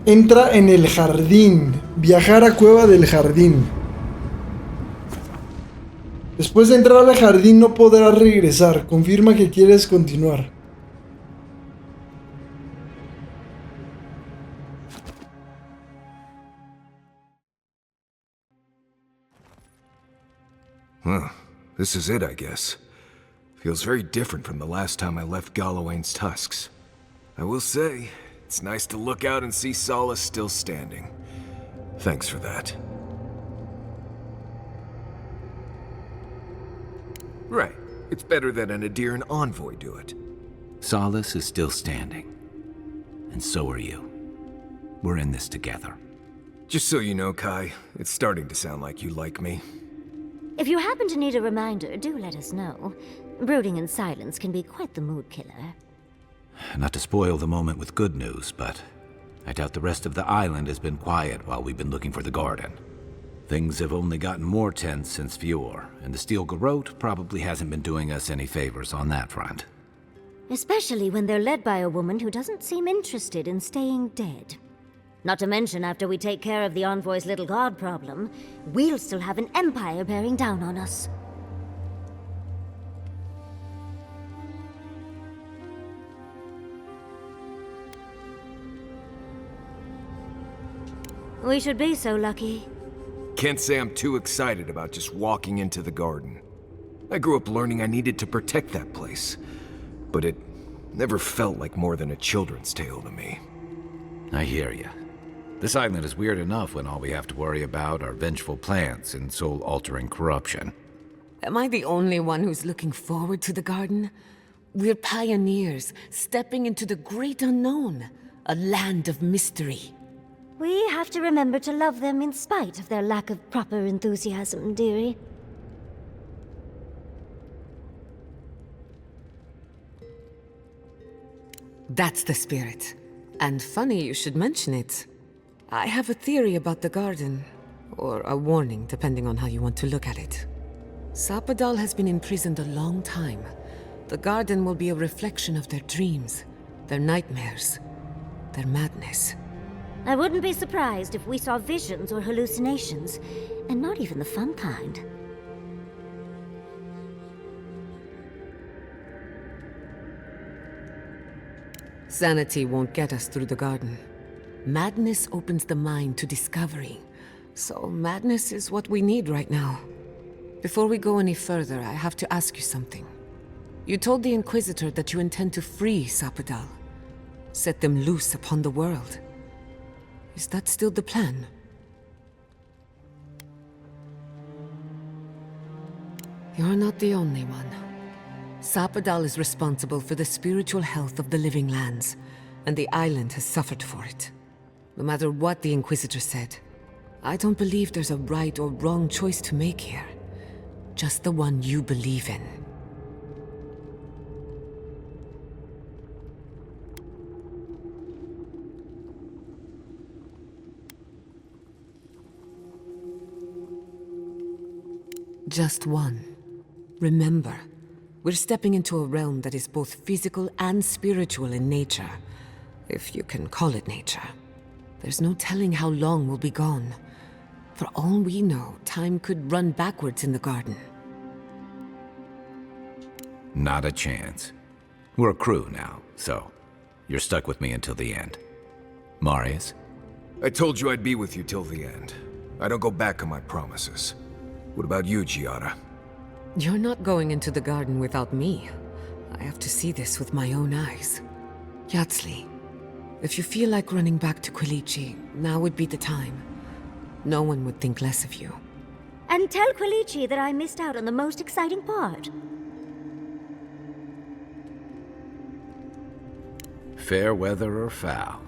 Entra en el jardín. Viajar a cueva del jardín. Después de entrar al jardín no podrás regresar. Confirma que quieres continuar. Well, this is it, I guess. Feels very different from the last time I left Gallowayne's tusks. I will say, it's nice to look out and see Solace still standing. Thanks for that. Right. It's better that an Adiran envoy do it. Solace is still standing. And so are you. We're in this together. Just so you know, Kai, it's starting to sound like you like me. If you happen to need a reminder, do let us know. Brooding in silence can be quite the mood killer. Not to spoil the moment with good news, but I doubt the rest of the island has been quiet while we've been looking for the garden. Things have only gotten more tense since Fjord, and the Steel Garrote probably hasn't been doing us any favors on that front. Especially when they're led by a woman who doesn't seem interested in staying dead. Not to mention, after we take care of the Envoy's little god problem, we'll still have an empire bearing down on us. We should be so lucky. Can't say I'm too excited about just walking into the garden. I grew up learning I needed to protect that place, but it never felt like more than a children's tale to me. I hear you. This island is weird enough when all we have to worry about are vengeful plans and soul-altering corruption. Am I the only one who's looking forward to the garden? We're pioneers, stepping into the great unknown, a land of mystery. We have to remember to love them in spite of their lack of proper enthusiasm, dearie. That's the spirit. And funny you should mention it. I have a theory about the garden, or a warning, depending on how you want to look at it. Sapadal has been imprisoned a long time. The garden will be a reflection of their dreams, their nightmares, their madness. I wouldn't be surprised if we saw visions or hallucinations, and not even the fun kind. Sanity won't get us through the garden. Madness opens the mind to discovery, so madness is what we need right now. Before we go any further, I have to ask you something. You told the Inquisitor that you intend to free Sapadal, set them loose upon the world. Is that still the plan? You're not the only one. Sapadal is responsible for the spiritual health of the living lands, and the island has suffered for it. No matter what the Inquisitor said, I don't believe there's a right or wrong choice to make here. Just the one you believe in. Just one. Remember, we're stepping into a realm that is both physical and spiritual in nature. If you can call it nature. There's no telling how long we'll be gone. For all we know, time could run backwards in the garden. Not a chance. We're a crew now, so you're stuck with me until the end. Marius? I told you I'd be with you till the end. I don't go back on my promises. What about you, Giada? You're not going into the garden without me. I have to see this with my own eyes. Yatsli, if you feel like running back to Quilici, now would be the time. No one would think less of you. And tell Quilici that I missed out on the most exciting part. Fair weather or foul?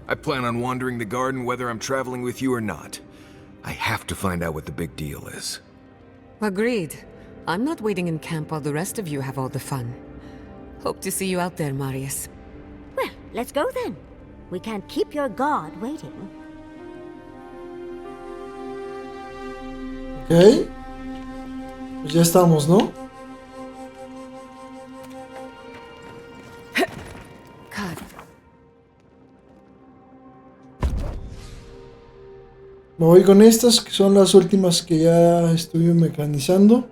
I plan on wandering the garden whether I'm traveling with you or not. I have to find out what the big deal is. Agreed. I'm not waiting in camp while the rest of you have all the fun. Hope to see you out there, Marius. Well, let's go then. We can't keep your god waiting. Ok. Pues ya estamos, ¿no? God. Me voy con estas, que son las últimas que ya estoy mecanizando.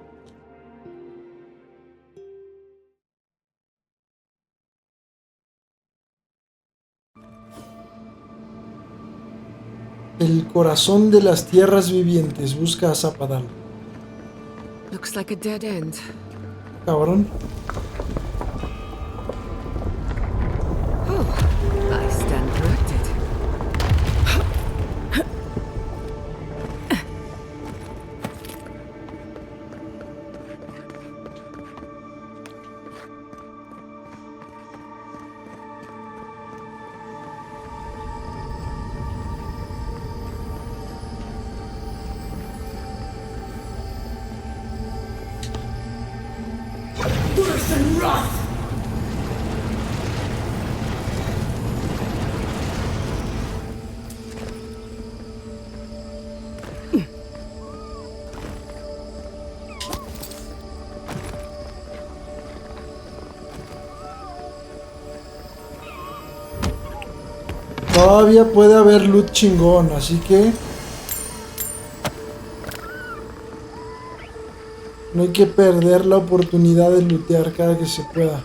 El corazón de las tierras vivientes. Busca a Zapadal. Looks like a dead end. Cabrón. Oh, I stand corrected. Todavía puede haber loot chingón, así que no hay que perder la oportunidad de lootear cada que se pueda.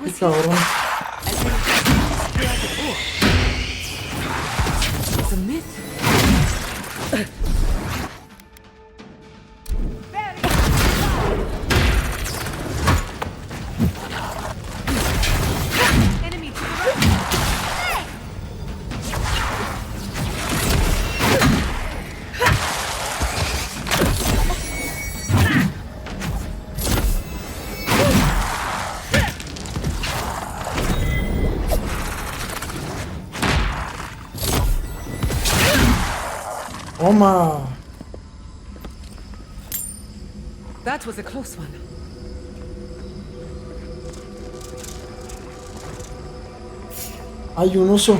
Qué cabrón. It's a myth. Toma. That was a close one. Hay un oso.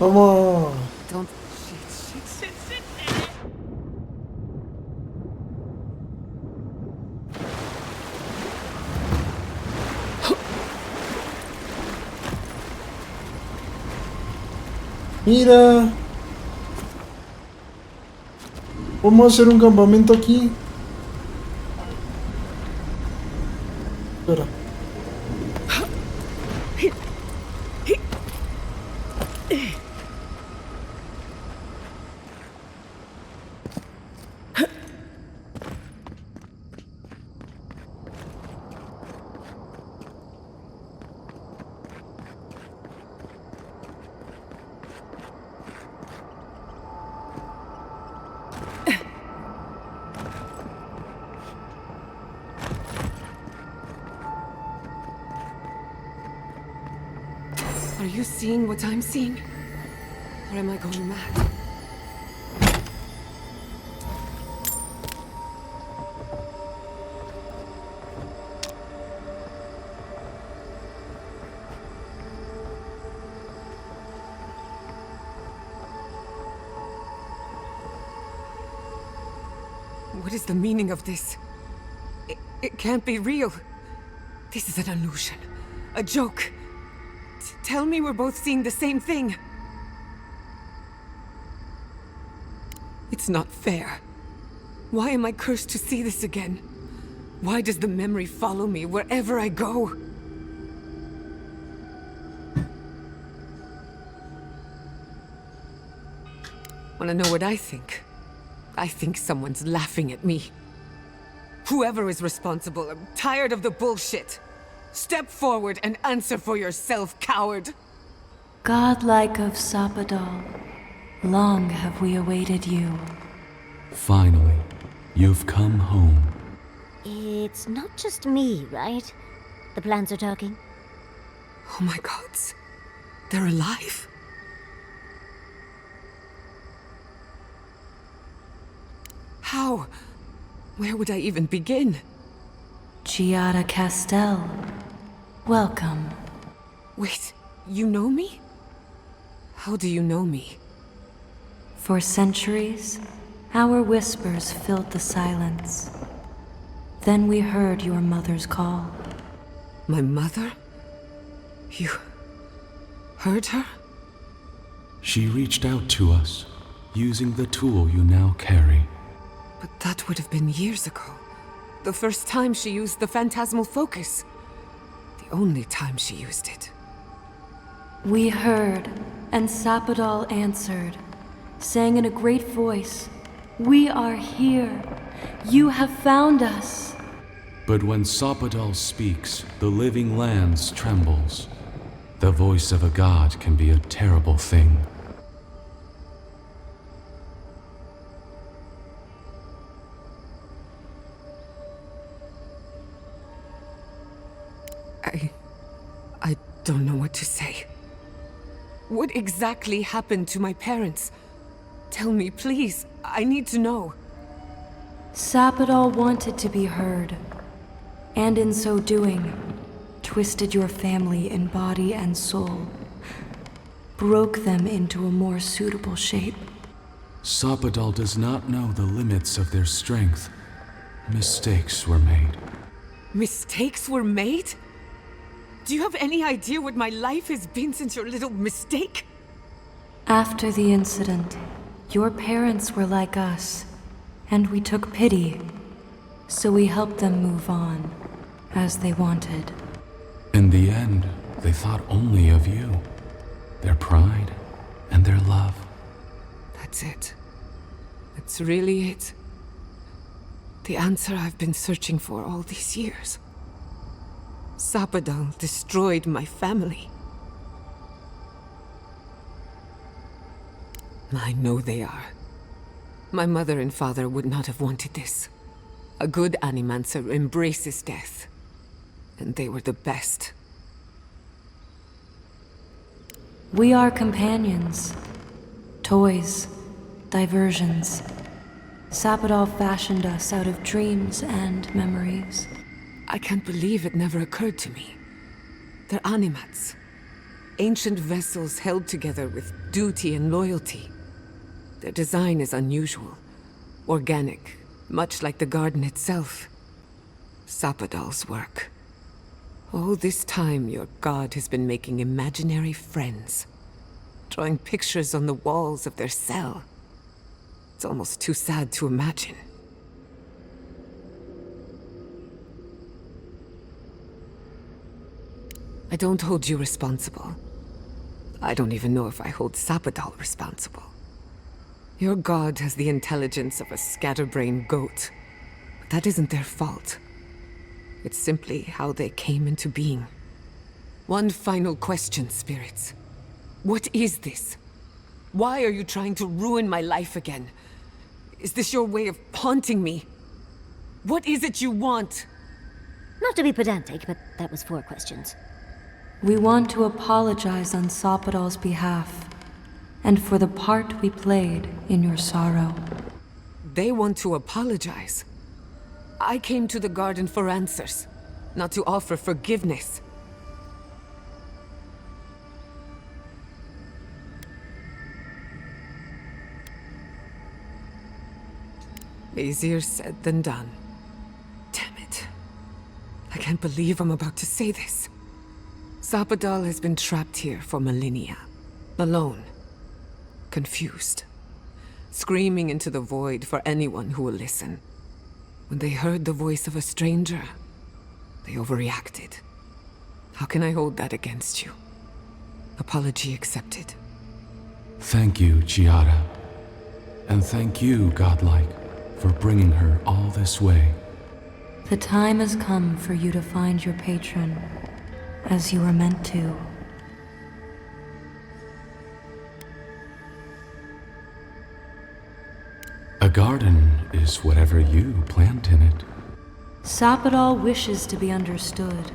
Vamos. Don't. Shit. Mira. Vamos a hacer un campamento aquí. Espera. Are you seeing what I'm seeing? Or am I going mad? What is the meaning of this? It can't be real. This is an illusion. A joke. Tell me we're both seeing the same thing. It's not fair. Why am I cursed to see this again? Why does the memory follow me wherever I go? Wanna know what I think? I think someone's laughing at me. Whoever is responsible, I'm tired of the bullshit. Step forward and answer for yourself, coward! Godlike of Sapadal, long have we awaited you. Finally, you've come home. It's not just me, right? The plants are talking. Oh my gods. They're alive. How? Where would I even begin? Giada Castel, welcome. Wait, you know me? How do you know me? For centuries, our whispers filled the silence. Then we heard your mother's call. My mother? You heard her? She reached out to us, using the tool you now carry. But that would have been years ago. The first time she used the phantasmal focus. The only time she used it. We heard, and Sapadal answered, saying in a great voice, "We are here. You have found us." But when Sapadal speaks, the living lands trembles. The voice of a god can be a terrible thing. I don't know what to say. What exactly happened to my parents? Tell me, please. I need to know. Sapadal wanted to be heard, and in so doing, twisted your family in body and soul, broke them into a more suitable shape. Sapadal does not know the limits of their strength. Mistakes were made. Mistakes were made? Do you have any idea what my life has been since your little mistake? After the incident, your parents were like us, and we took pity, so we helped them move on, as they wanted. In the end, they thought only of you, their pride, and their love. That's it. That's really it. The answer I've been searching for all these years. Sapadal destroyed my family. I know they are. My mother and father would not have wanted this. A good animancer embraces death. And they were the best. We are companions, toys, diversions. Sapadal fashioned us out of dreams and memories. I can't believe it never occurred to me. They're animats. Ancient vessels held together with duty and loyalty. Their design is unusual, organic, much like the garden itself. Sapadal's work. All this time, your god has been making imaginary friends, drawing pictures on the walls of their cell. It's almost too sad to imagine. I don't hold you responsible. I don't even know if I hold Sapadal responsible. Your god has the intelligence of a scatterbrained goat. But that isn't their fault. It's simply how they came into being. One final question, spirits. What is this? Why are you trying to ruin my life again? Is this your way of haunting me? What is it you want? Not to be pedantic, but that was 4 questions. We want to apologize on Sapadal's behalf, and for the part we played in your sorrow. They want to apologize. I came to the garden for answers, not to offer forgiveness. Easier said than done. Damn it. I can't believe I'm about to say this. Sapadal has been trapped here for millennia. Alone. Confused. Screaming into the void for anyone who will listen. When they heard the voice of a stranger, they overreacted. How can I hold that against you? Apology accepted. Thank you, Chiara. And thank you, Godlike, for bringing her all this way. The time has come for you to find your patron, as you were meant to. A garden is whatever you plant in it. Sapadal wishes to be understood,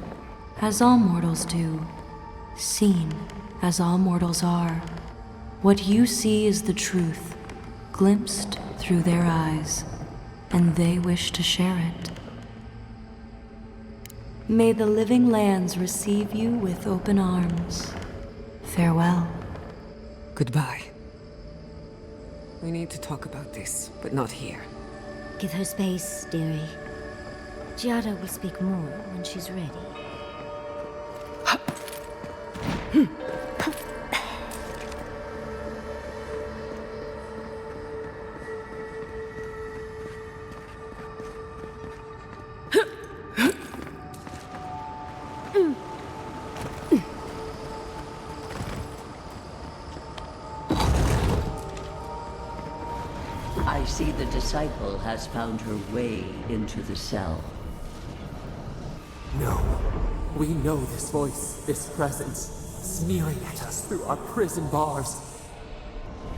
as all mortals do. Seen, as all mortals are. What you see is the truth, glimpsed through their eyes, and they wish to share it. May the living lands receive you with open arms. Farewell. Goodbye. We need to talk about this, but not here. Give her space, dearie. Giada will speak more when she's ready. I see the disciple has found her way into the cell. No. We know this voice, this presence, sneering at us through our prison bars.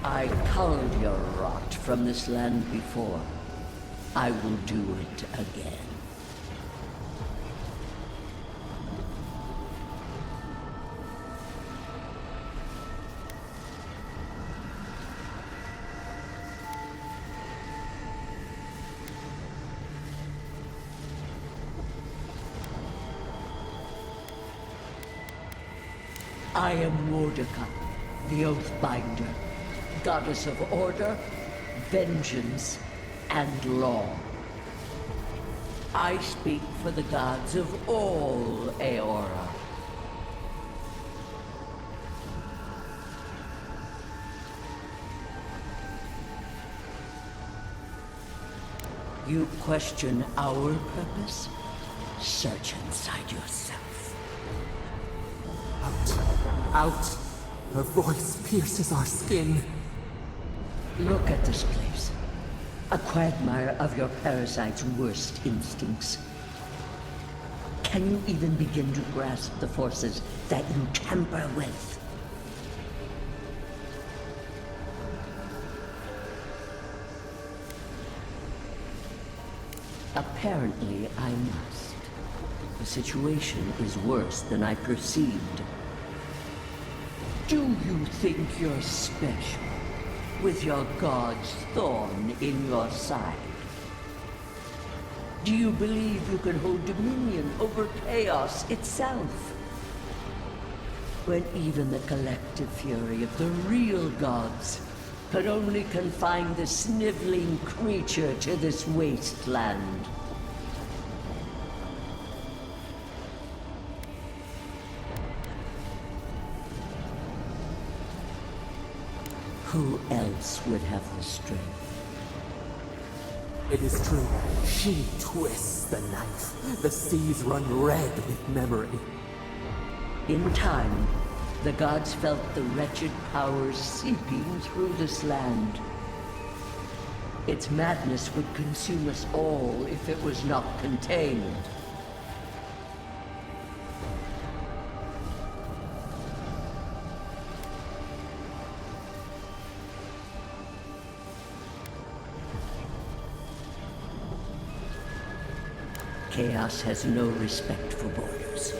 I culled your rot from this land before. I will do it again. I am Mordecai, the Oathbinder, goddess of order, vengeance, and law. I speak for the gods of all Aora. You question our purpose? Search inside yourself. Out! Her voice pierces our skin. Look at this place. A quagmire of your parasite's worst instincts. Can you even begin to grasp the forces that you tamper with? Apparently, I must. The situation is worse than I perceived. Do you think you're special, with your god's thorn in your side? Do you believe you can hold dominion over chaos itself? When even the collective fury of the real gods could only confine the sniveling creature to this wasteland. Who else would have the strength? It is true. She twists the knife. The seas run red with memory. In time, the gods felt the wretched powers seeping through this land. Its madness would consume us all if it was not contained. Chaos has no respect for borders.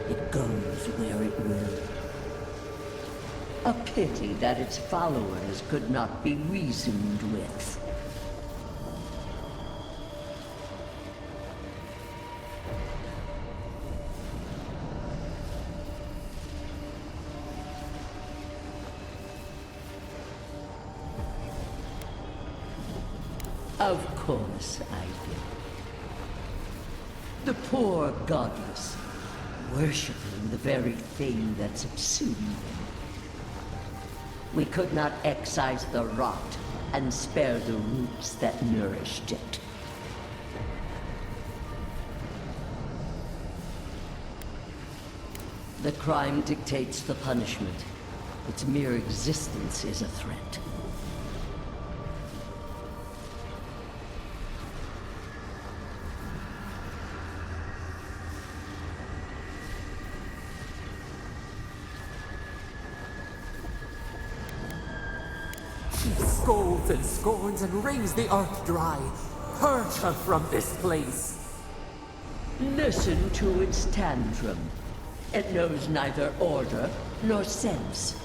It goes where it will. A pity that its followers could not be reasoned with. Of course I did. The poor godless, worshipping the very thing that subsumed them. We could not excise the rot and spare the roots that nourished it. The crime dictates the punishment. Its mere existence is a threat. Scolds and scorns and wrings the earth dry. Purge her from this place. Listen to its tantrum. It knows neither order nor sense.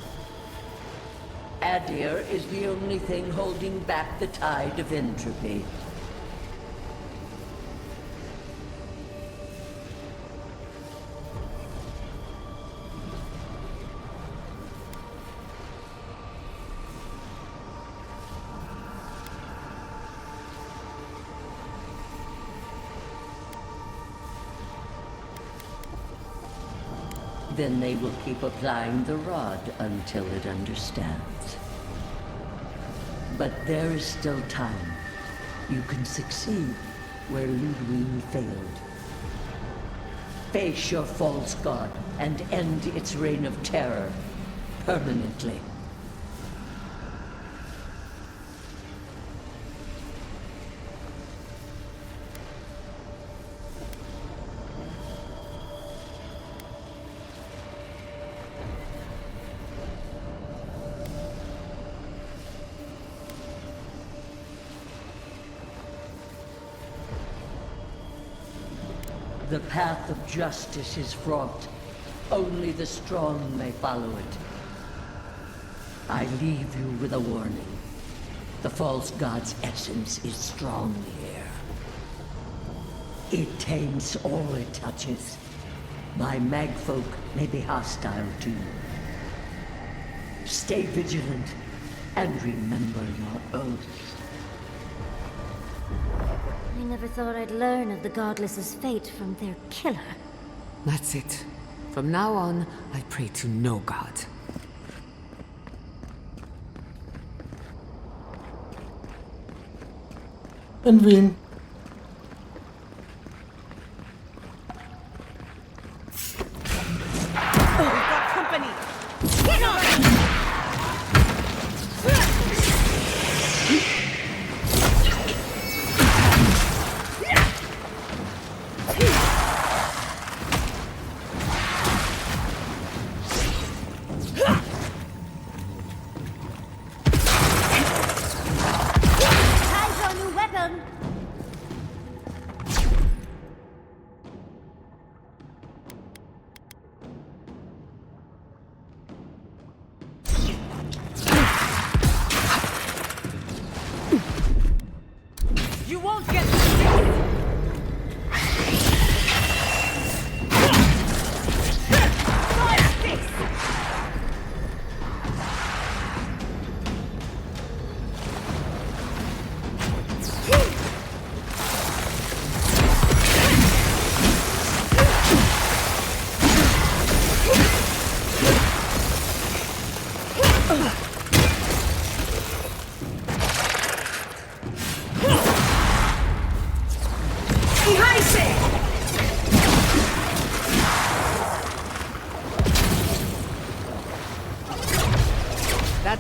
Adir is the only thing holding back the tide of entropy. Then they will keep applying the rod until it understands. But there is still time. You can succeed where Ludwig failed. Face your false god and end its reign of terror permanently. The path of justice is fraught. Only the strong may follow it. I leave you with a warning. The false god's essence is strong here. It taints all it touches. My magfolk may be hostile to you. Stay vigilant and remember your oath. I never thought I'd learn of the Godless's fate from their killer. That's it. From now on, I pray to no god. En fin.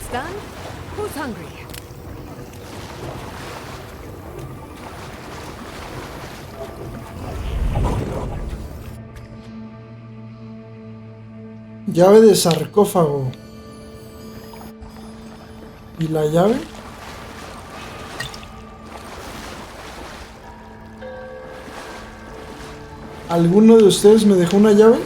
Breakfast done? Who's hungry? Llave de sarcófago. ¿Y la llave? ¿Alguno de ustedes me dejó una llave?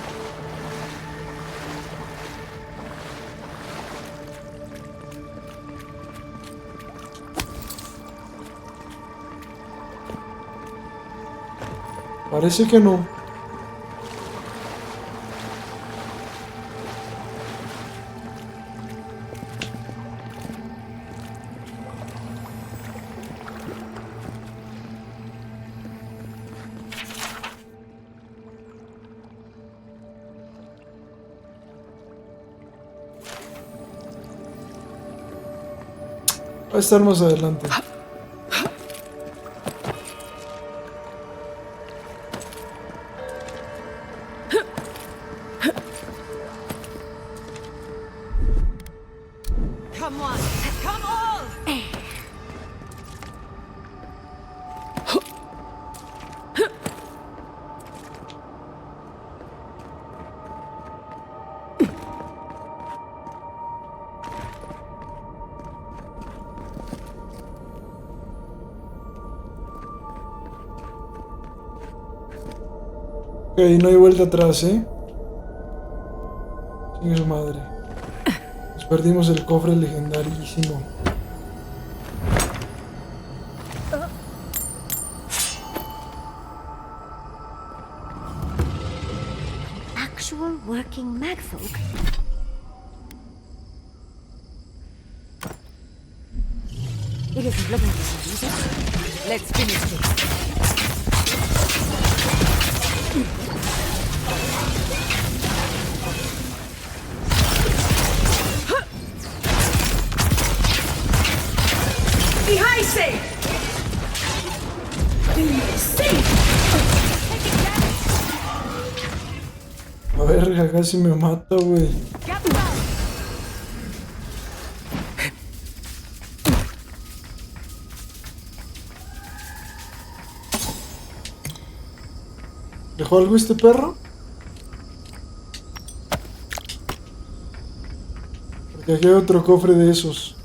Parece que no. Va a estar más adelante. Come on! Come on! Ok, no hay vuelta atrás, ¿eh? Sin su madre. Nos perdimos el cofre legendarísimo. Actual working magfolk? It isn't looking good, is it? Let's finish this. Behind safe! A verga, casi me mata, güey. ¿Dejó algo este perro? Porque aquí hay otro cofre de esos.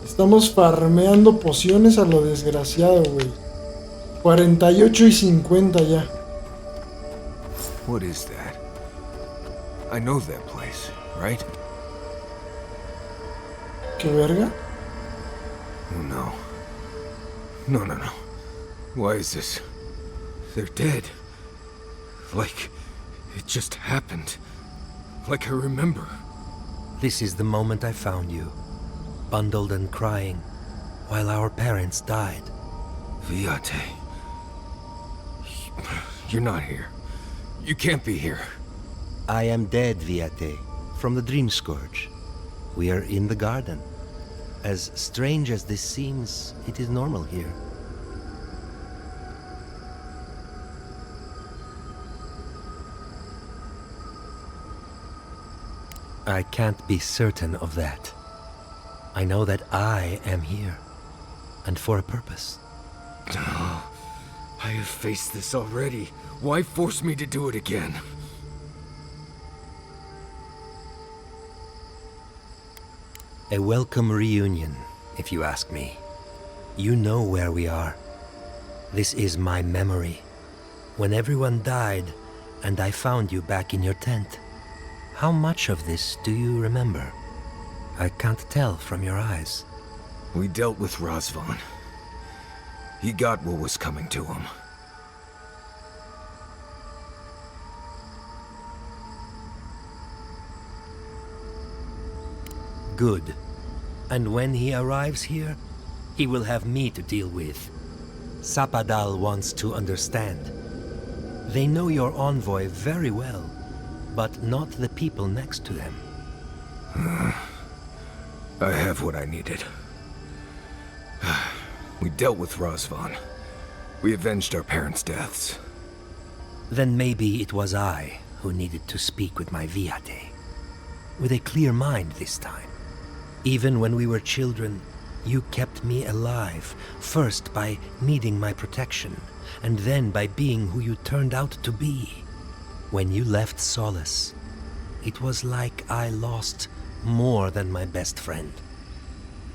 Estamos farmeando pociones a lo desgraciado, güey. 48 y 50 ya. What is that? I know that place, right? ¿Qué verga? Oh no. No, no, no. Why is this? They're dead. Like, it just happened. Like I remember. This is the moment I found you, bundled and crying, while our parents died. Viate. You're not here. You can't be here. I am dead, Viate, from the Dream Scourge. We are in the garden. As strange as this seems, it is normal here. I can't be certain of that. I know that I am here, and for a purpose. I have faced this already. Why force me to do it again? A welcome reunion, if you ask me. You know where we are. This is my memory. When everyone died, and I found you back in your tent. How much of this do you remember? I can't tell from your eyes. We dealt with Razvan. He got what was coming to him. Good. And when he arrives here, he will have me to deal with. Sapadal wants to understand. They know your envoy very well, but not the people next to them. I have what I needed. We dealt with Razvan. We avenged our parents' deaths. Then maybe it was I who needed to speak with my Viate. With a clear mind this time. Even when we were children, you kept me alive, first by needing my protection, and then by being who you turned out to be. When you left Solace, it was like I lost more than my best friend.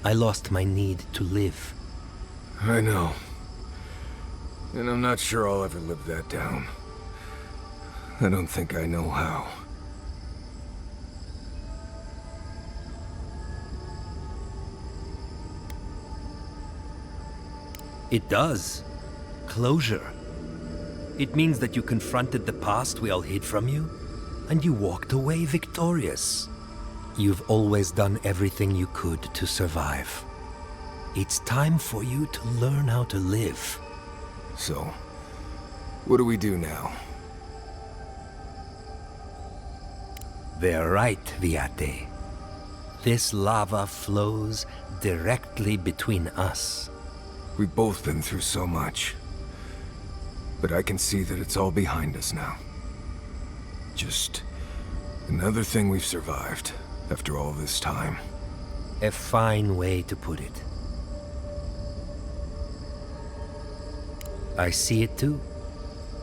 I lost my need to live. I know. And I'm not sure I'll ever live that down. I don't think I know how. It does. Closure. It means that you confronted the past we all hid from you, and you walked away victorious. You've always done everything you could to survive. It's time for you to learn how to live. So, what do we do now? They're right, Viate. This lava flows directly between us. We've both been through so much. But I can see that it's all behind us now. Just another thing we've survived after all this time. A fine way to put it. I see it too.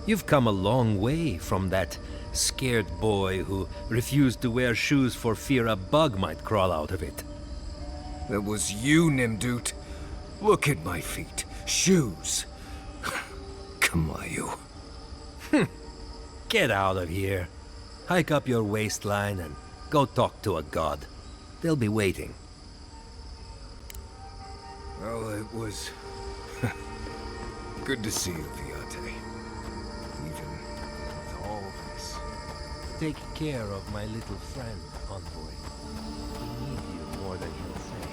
You've come a long way from that scared boy who refused to wear shoes for fear a bug might crawl out of it. That was you, Nimdut. Look at my feet. Shoes. Kamayu. Get out of here. Hike up your waistline and go talk to a god. They'll be waiting. Well, it was good to see you, Viate. Even with all this. Take care of my little friend, Envoy. He needs you more than he'll say.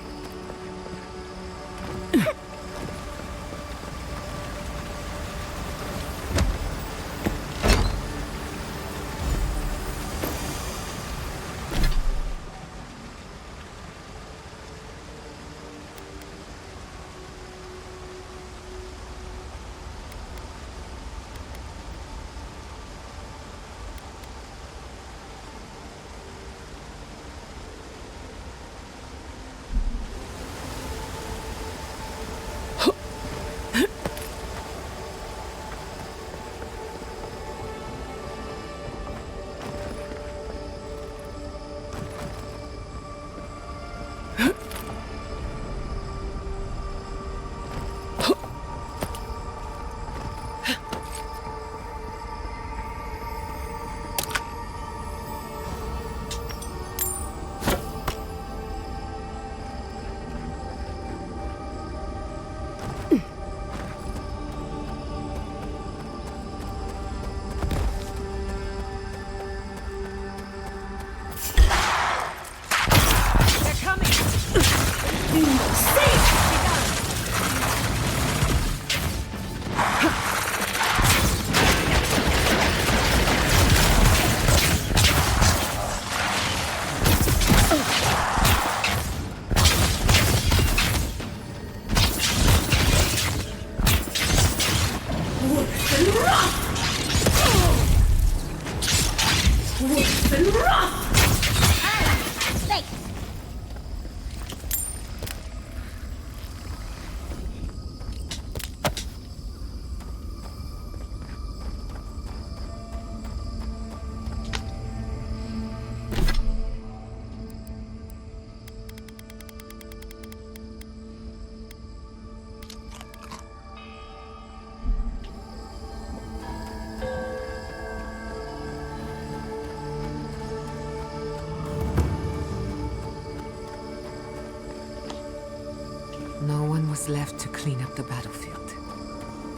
No one was left to clean up the battlefield.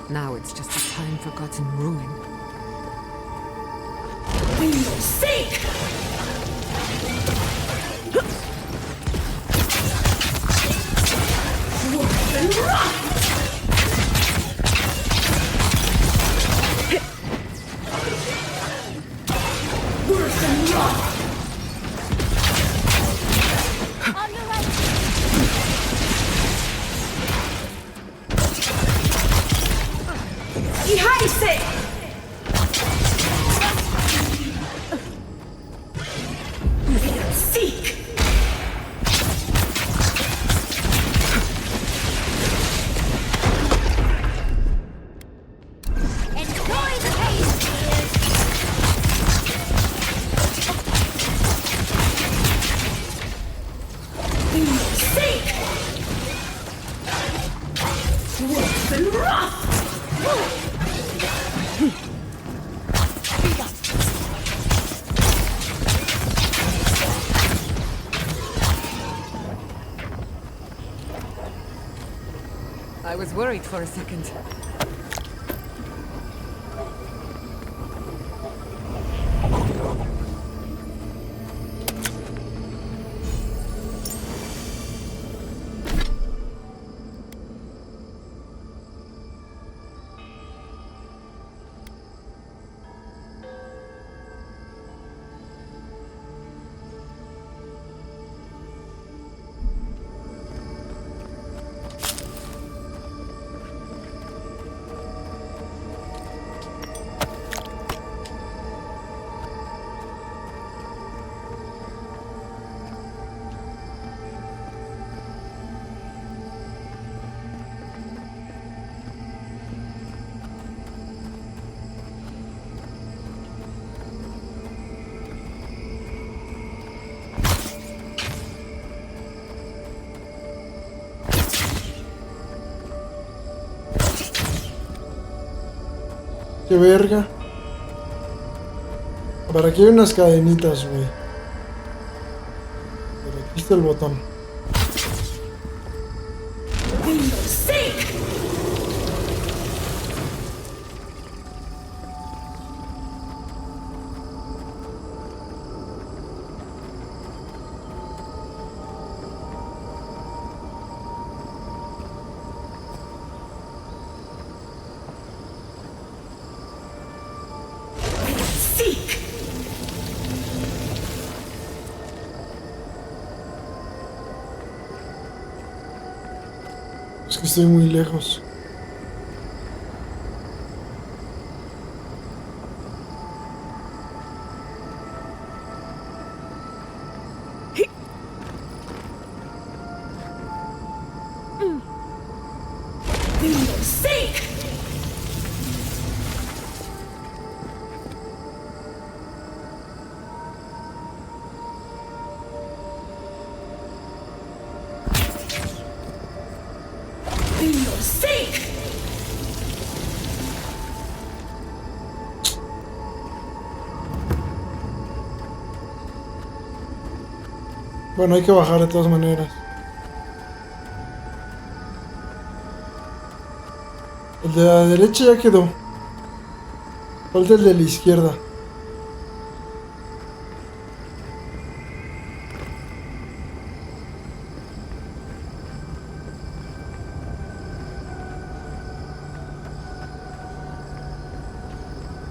Now it's just a time-forgotten ruin. We will seek! I was worried for a second. Qué verga. Para aquí hay unas cadenitas, güey. Pero aquí está el botón. Es que estoy muy lejos. Bueno, hay que bajar de todas maneras. El de la derecha ya quedó. Falta el de la izquierda.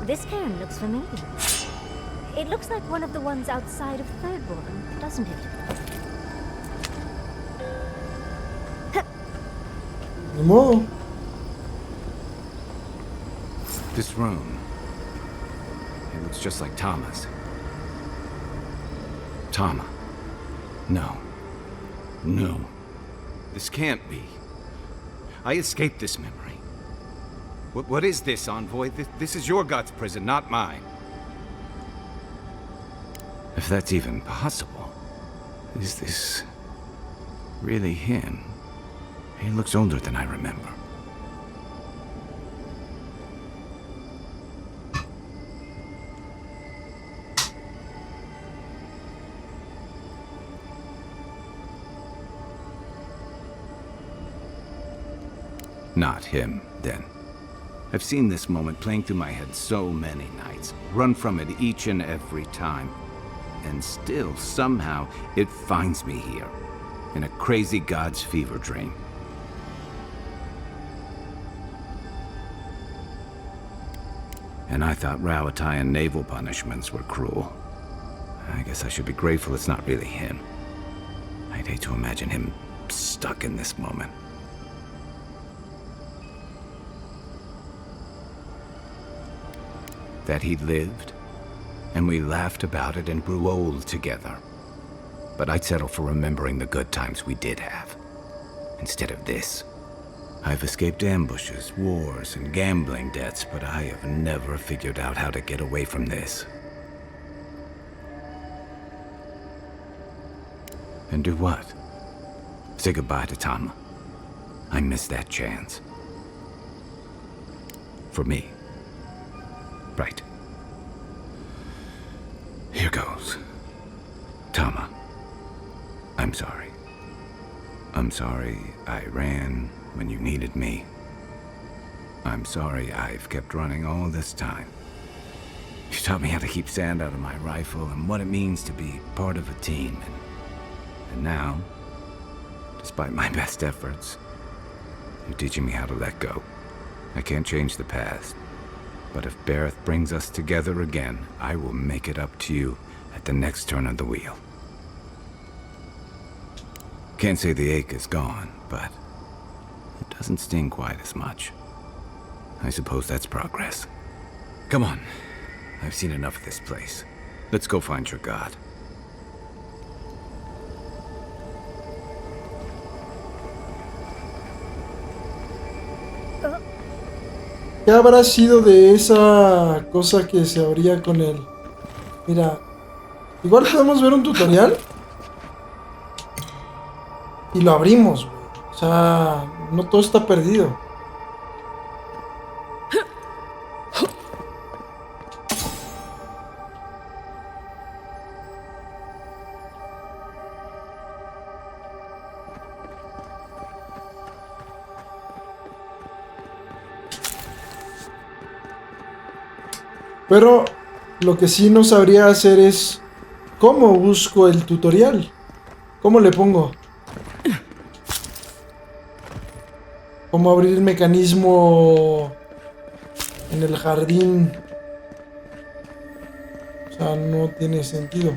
This cairn looks familiar. It looks like one of the ones outside of Thirdborn, doesn't it? Ni modo. This room. It looks just like Tama's. Tama. No. No. This can't be. I escaped this memory. What is this, Envoy? This is your god's prison, not mine. If that's even possible, is this really him? He looks older than I remember. Not him, then. I've seen this moment playing through my head so many nights, run from it each and every time. And still, somehow, it finds me here, in a crazy god's fever dream. And I thought Rauatayan naval punishments were cruel. I guess I should be grateful it's not really him. I'd hate to imagine him stuck in this moment. that he lived, and we laughed about it and grew old together. But I'd settle for remembering the good times we did have, instead of this. I've escaped ambushes, wars, and gambling debts, but I have never figured out how to get away from this. And do what? Say goodbye to Tama. I missed that chance. For me. Right. Here goes. Tama, I'm sorry. I'm sorry I ran when you needed me. I'm sorry I've kept running all this time. You taught me how to keep sand out of my rifle and what it means to be part of a team. And now, despite my best efforts, you're teaching me how to let go. I can't change the past, but if Bareth brings us together again, I will make it up to you at the next turn of the wheel. Can't say the ache is gone, but it doesn't sting quite as much. I suppose that's progress. Come on. I've seen enough of this place. Let's go find your god. ¿Qué habrá sido de esa cosa que se abría con él? Mira, igual podemos ver un tutorial y lo abrimos, güey. O sea, no todo está perdido. Pero lo que sí no sabría hacer es cómo busco el tutorial. ¿Cómo le pongo? ¿Cómo abrir el mecanismo en el jardín? O sea, no tiene sentido.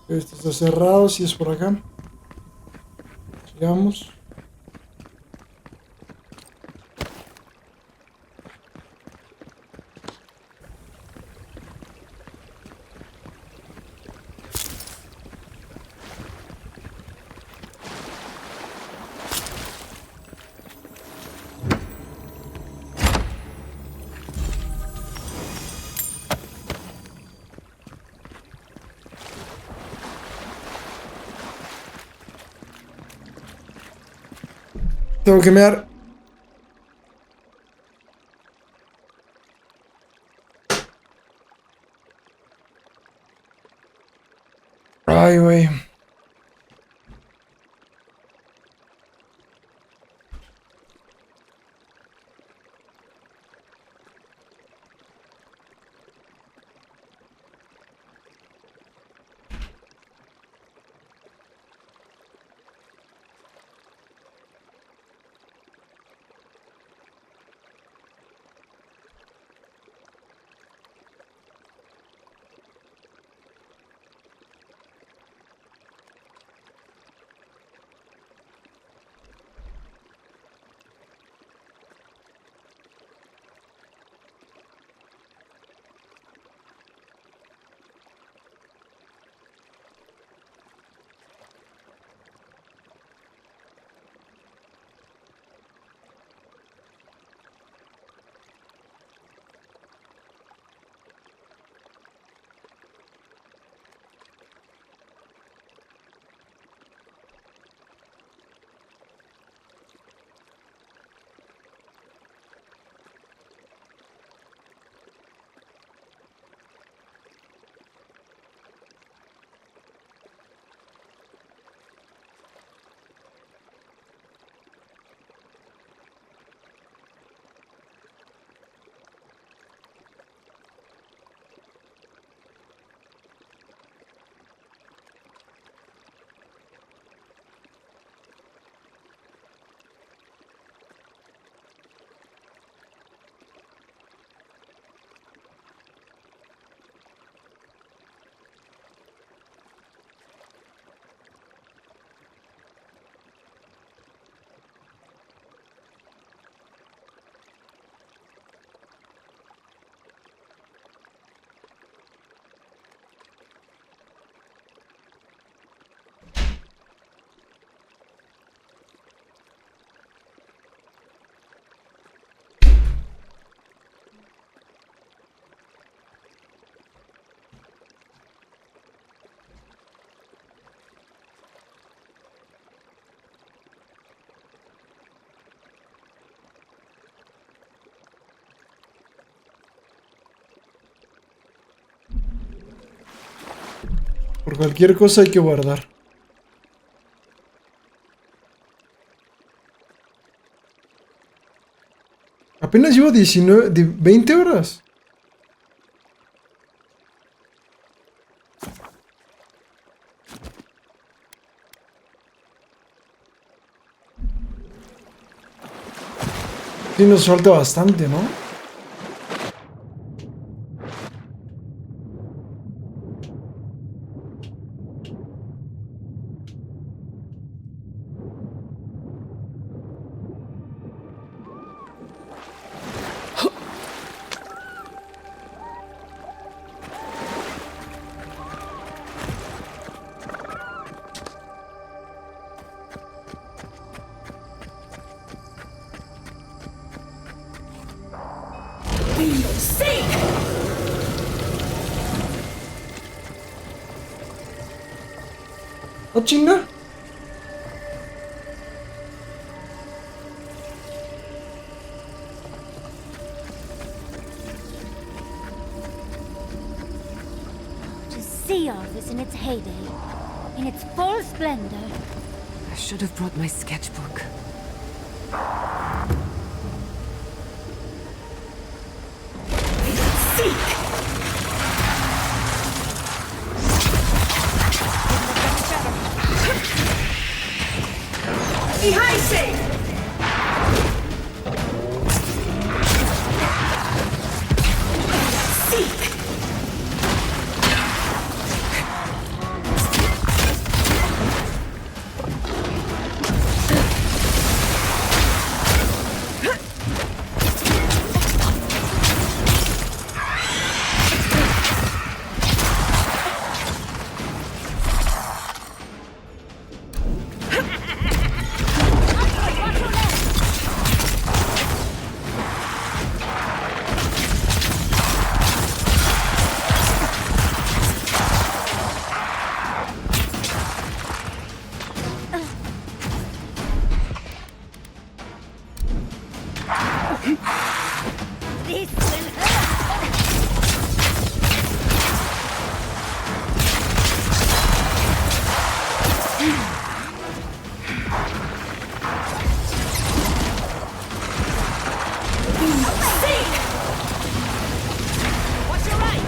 Esto está cerrado, si es por acá. Sigamos. Tengo que mear. Ay, güey. Por cualquier cosa hay que guardar. Apenas llevo 20 horas. Sí, nos falta bastante, ¿no? ¡Oh, chinga! To see all this in its heyday, in its full splendor. I should have brought my sketchbook. This will hurt. What's your right?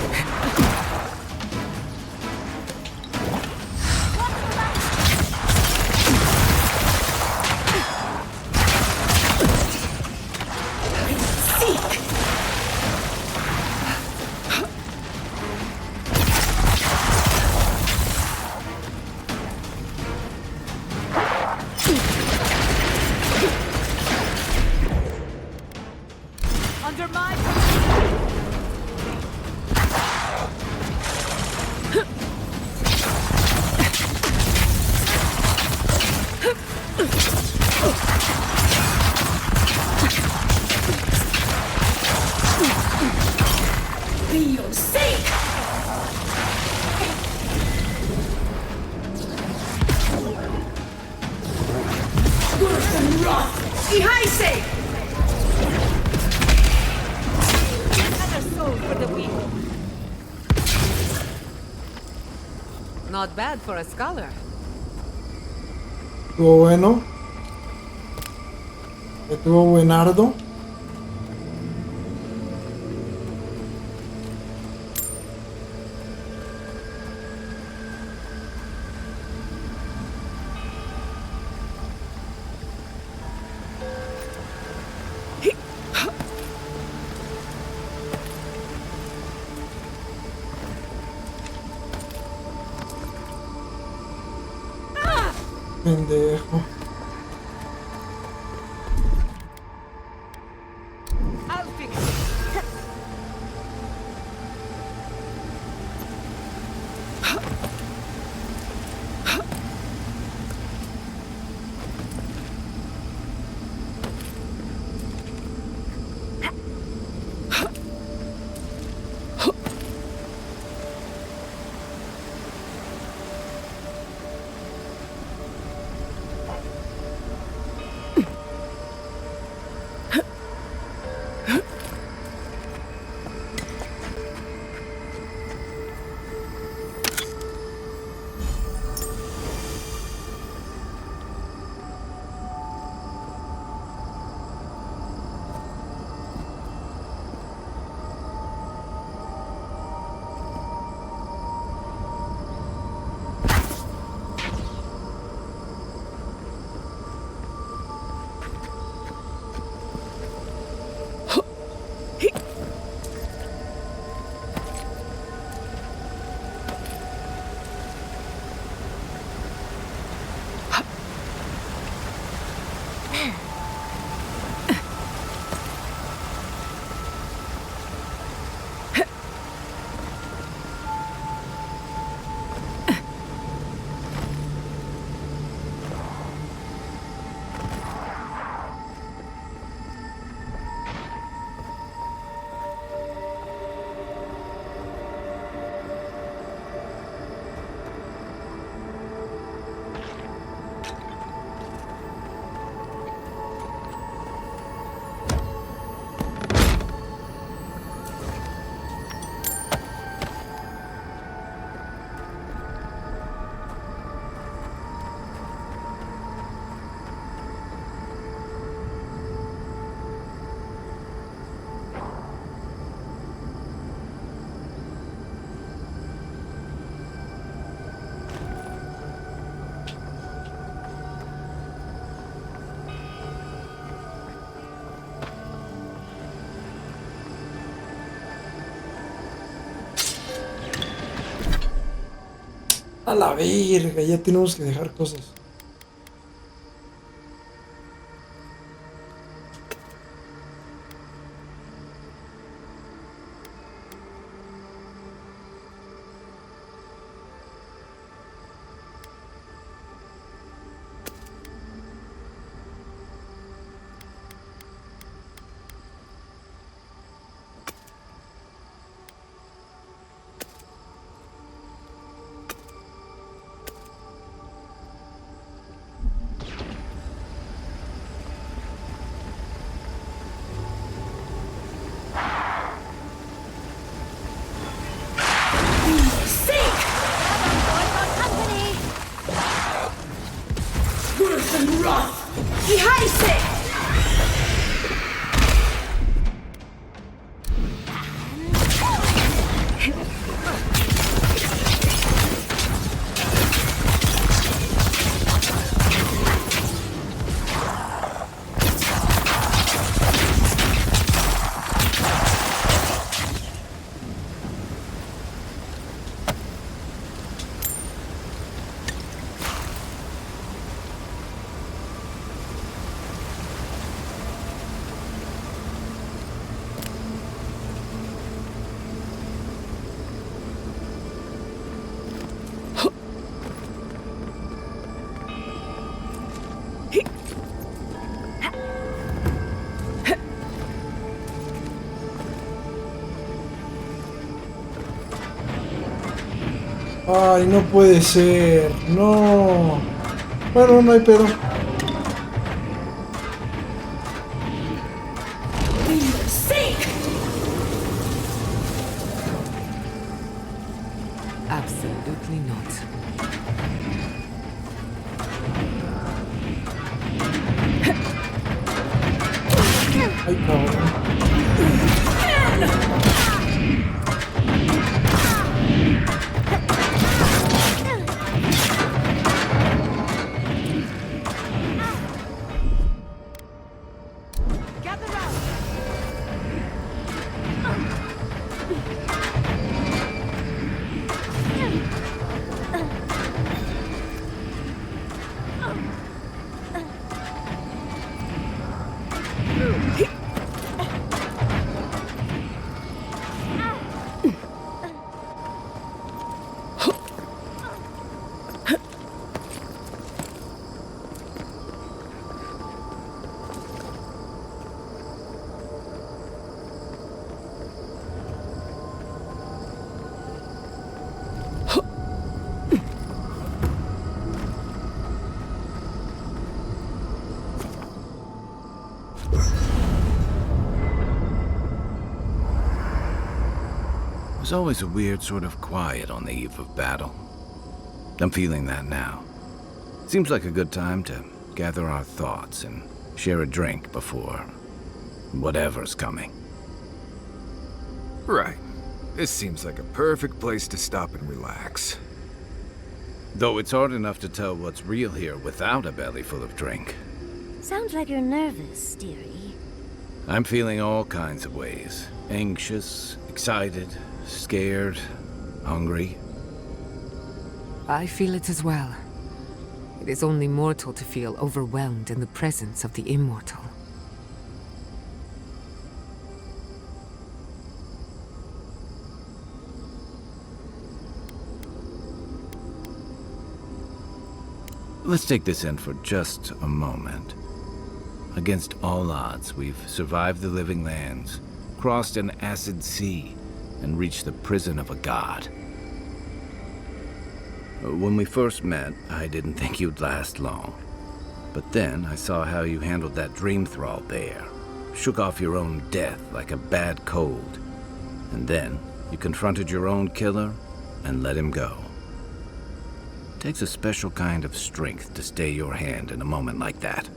Under my Feel safe. Behind safe. Not bad for a scholar. Estuvo bueno. Estuvo buenardo. Pendejo. I'll fix it. A la verga, ya tenemos que dejar cosas. Ay, no puede ser. No. Bueno, no hay pedo. Absolutely not. Ay, cabrón. There's always a weird sort of quiet on the eve of battle. I'm feeling that now. Seems like a good time to gather our thoughts and share a drink before whatever's coming. Right. This seems like a perfect place to stop and relax. Though it's hard enough to tell what's real here without a belly full of drink. Sounds like you're nervous, dearie. I'm feeling all kinds of ways. Anxious, excited, scared, hungry. I feel it as well. It is only mortal to feel overwhelmed in the presence of the immortal. Let's take this in for just a moment. Against all odds, we've survived the living lands, crossed an acid sea, and reached the prison of a god. When we first met, I didn't think you'd last long. But then I saw how you handled that dream thrall bear. Shook off your own death like a bad cold. And then you confronted your own killer and let him go. It takes a special kind of strength to stay your hand in a moment like that.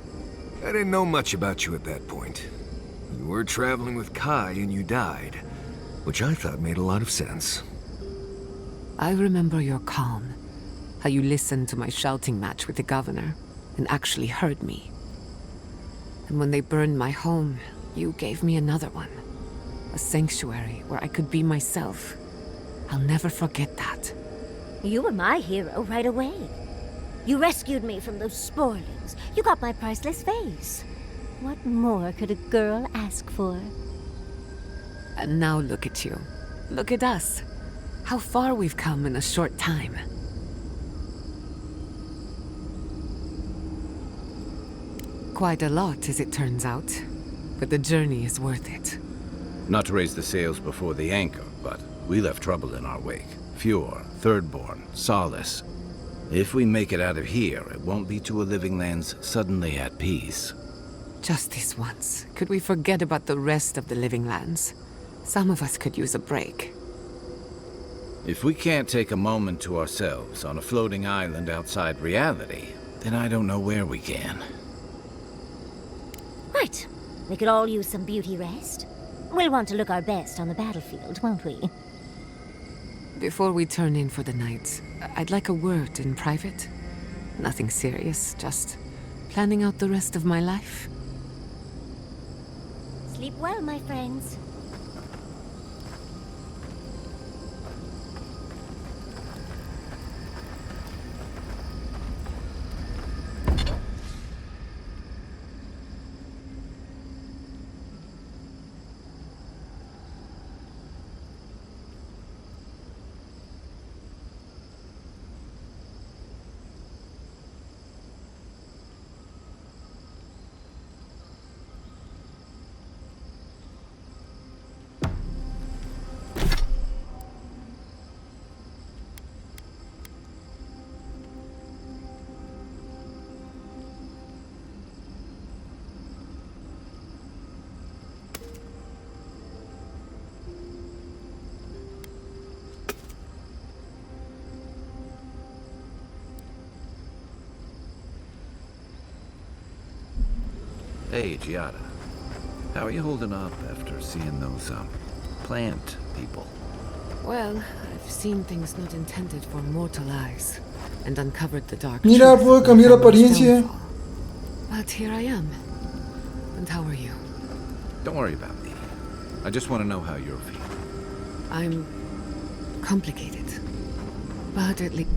I didn't know much about you at that point. You were traveling with Kai and you died, which I thought made a lot of sense. I remember your calm, how you listened to my shouting match with the governor, and actually heard me. And when they burned my home, you gave me another one. A sanctuary where I could be myself. I'll never forget that. You were my hero right away. You rescued me from those sporlings. You got my priceless face. What more could a girl ask for? And now look at you. Look at us. How far we've come in a short time. Quite a lot, as it turns out. But the journey is worth it. Not to raise the sails before the anchor, but we left trouble in our wake. Fjord, Thirdborn, Solace. If we make it out of here, it won't be to a living lands suddenly at peace. Just this once, could we forget about the rest of the living lands? Some of us could use a break. If we can't take a moment to ourselves on a floating island outside reality, then I don't know where we can. Right. We could all use some beauty rest. We'll want to look our best on the battlefield, won't we? Before we turn in for the night, I'd like a word in private. Nothing serious, just planning out the rest of my life. Sleep well, my friends. Hey, Giada. How are you holding up after seeing those, plant people? Well, I've seen things not intended for mortal eyes, and uncovered the dark Mira, truth puedo of cambiar Fenrir's apariencia. downfall. But here I am. And how are you? Don't worry about me. I just want to know how you're feeling. I'm complicated. But at least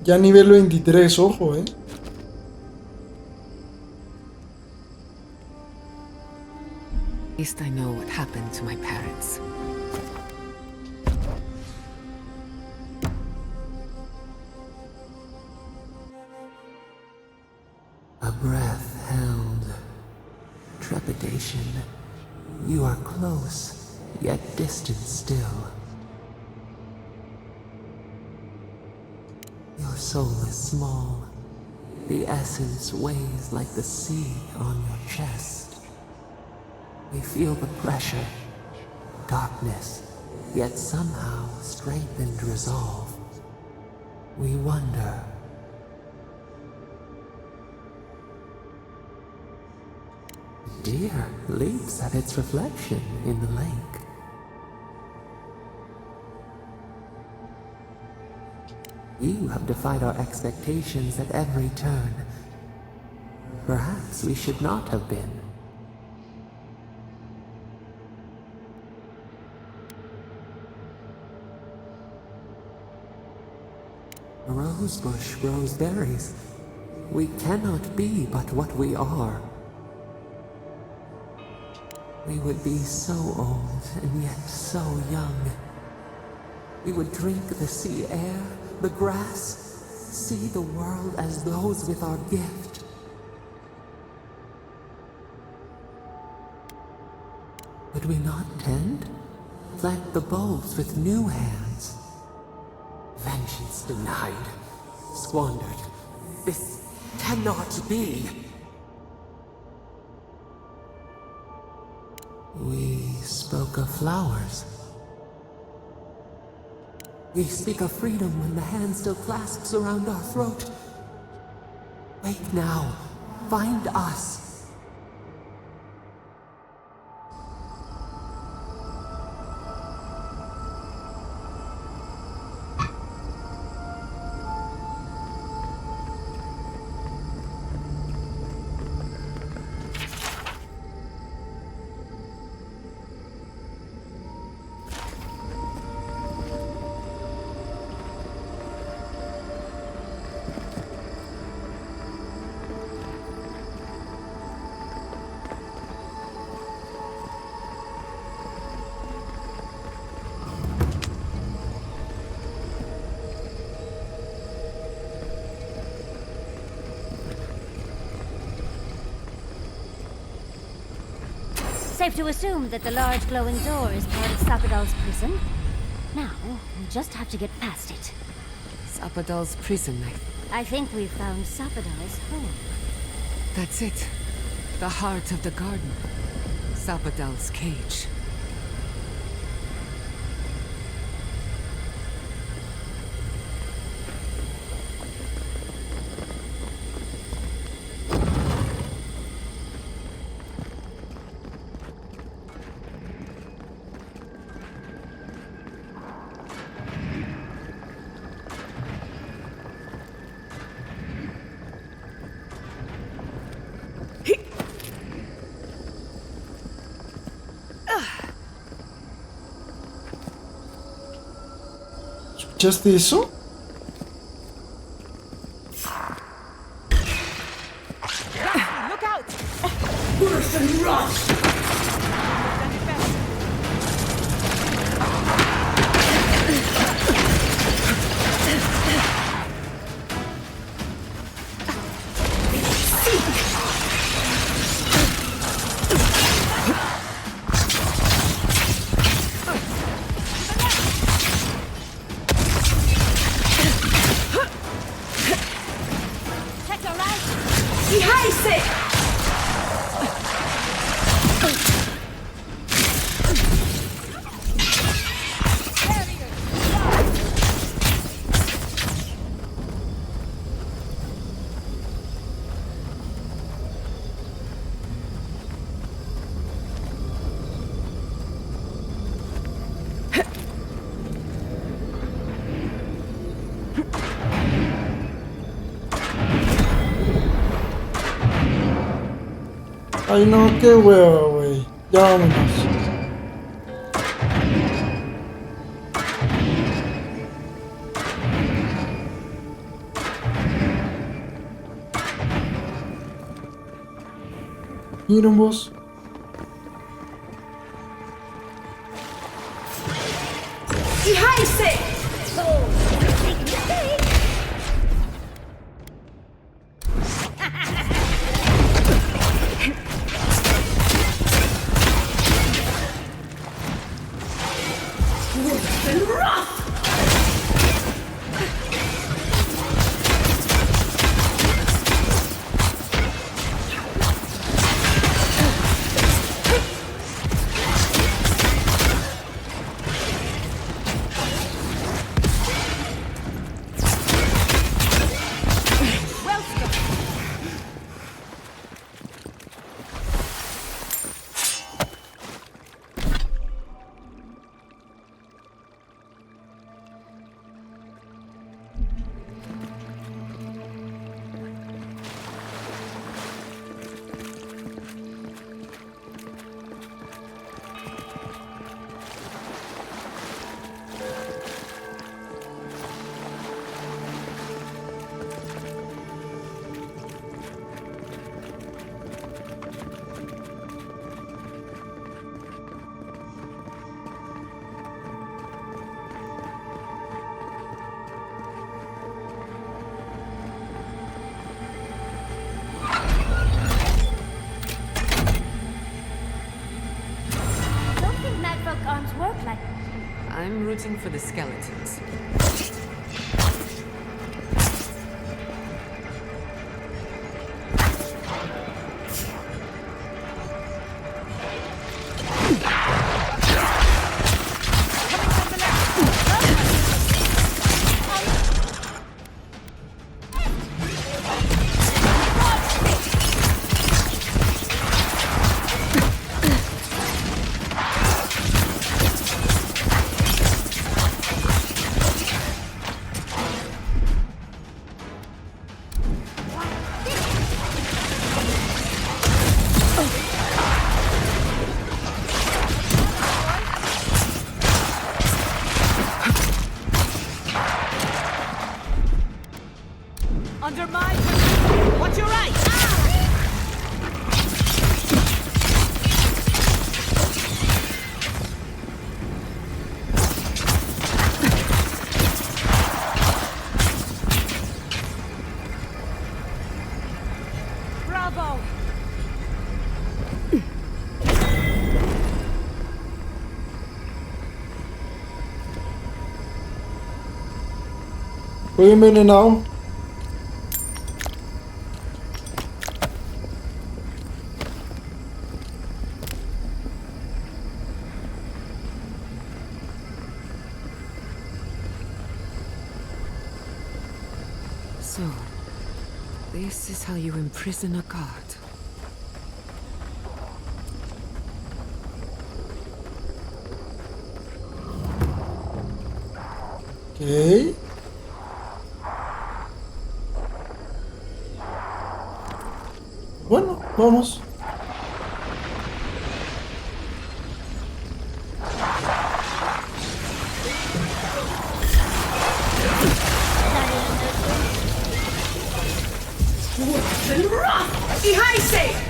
Ya nivel 23, ojo, I know what happened to my parents. A breath held. Trepidation. You are close, yet distant still. Your soul is small. The essence weighs like the sea on your chest. We feel the pressure, darkness, yet somehow strengthened resolve. We wonder. Deer leaps at its reflection in the lake. You have defied our expectations at every turn. Perhaps we should not have been. A rosebush grows berries. We cannot be but what we are. We would be so old and yet so young. We would drink the sea air, the grass, see the world as those with our gift. Would we not tend? Plant the bulbs with new hands. Vengeance denied, squandered. This cannot be. We spoke of flowers. We speak of freedom when the hand still clasps around our throat. Wake now. Find us. Safe to assume that the large glowing door is part of Sapadal's prison. Now, we'll just have to get past it. Sapadal's prison, I think we've found Sapadal's home. That's it. The heart of the garden. Sapadal's cage. ¿Escuchaste eso? Look out! Worse and rot! Ay no, qué huevo, güey. Ya vámonos. Miren vos. I'm rooting for the skeletons. Estoy envenenado. So, this is how you imprison a god. Ok. Bueno, vamos. Behind safe!